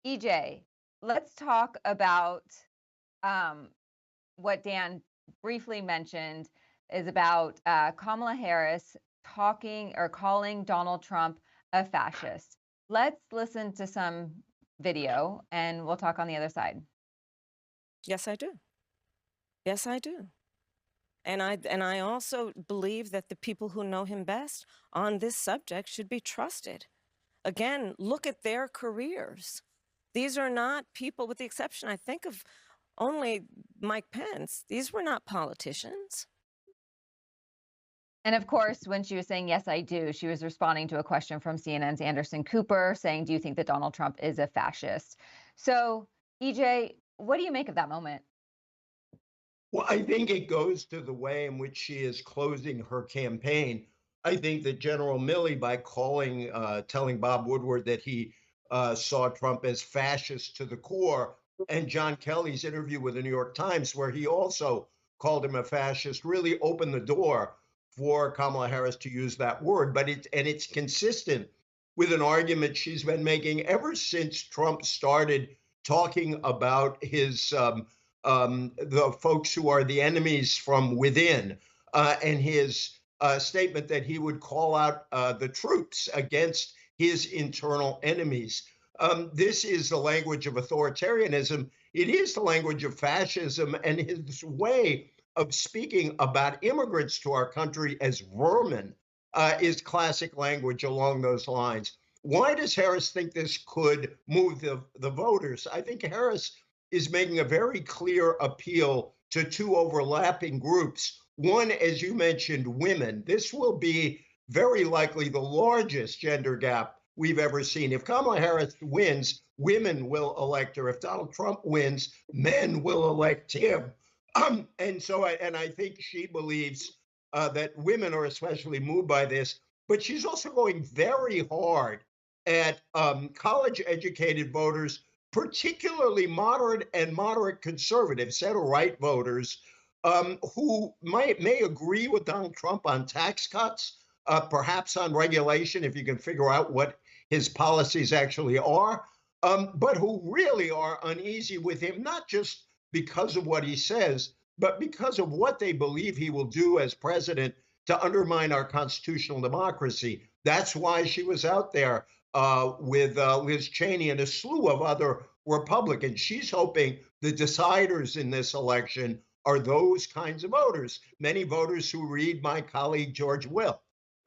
EJ, let's talk about um, what Dan briefly mentioned is about Kamala Harris talking or calling Donald Trump a fascist. Let's listen to some video and we'll talk on the other side. Yes, I do. Yes, I do. And I also believe that the people who know him best on this subject should be trusted. Again, look at their careers. These are not people, with the exception, I think, of only Mike Pence. These were not politicians. And of course, when she was saying, yes, I do, she was responding to a question from CNN's Anderson Cooper saying, do you think that Donald Trump is a fascist? So, EJ, what do you make of that moment? Well, I think it goes to the way in which she is closing her campaign. I think that General Milley, by telling Bob Woodward that he saw Trump as fascist to the core, and John Kelly's interview with the New York Times, where he also called him a fascist, really opened the door for Kamala Harris to use that word. But it's consistent with an argument she's been making ever since Trump started talking about the folks who are the enemies from within, and his statement that he would call out the troops against his internal enemies. This is the language of authoritarianism. It is the language of fascism, and his way of speaking about immigrants to our country as vermin is classic language along those lines. Why does Harris think this could move the voters? I think Harris is making a very clear appeal to two overlapping groups. One, as you mentioned, women. This will be very likely the largest gender gap we've ever seen. If Kamala Harris wins, women will elect her. If Donald Trump wins, men will elect him. And I think she believes that women are especially moved by this, but she's also going very hard at college-educated voters, particularly moderate and moderate conservative center-right voters, who may agree with Donald Trump on tax cuts, perhaps on regulation, if you can figure out what his policies actually are, but who really are uneasy with him, not just because of what he says, but because of what they believe he will do as president to undermine our constitutional democracy. That's why she was out there with Liz Cheney and a slew of other Republicans. She's hoping the deciders in this election are those kinds of voters, many voters who read my colleague George Will.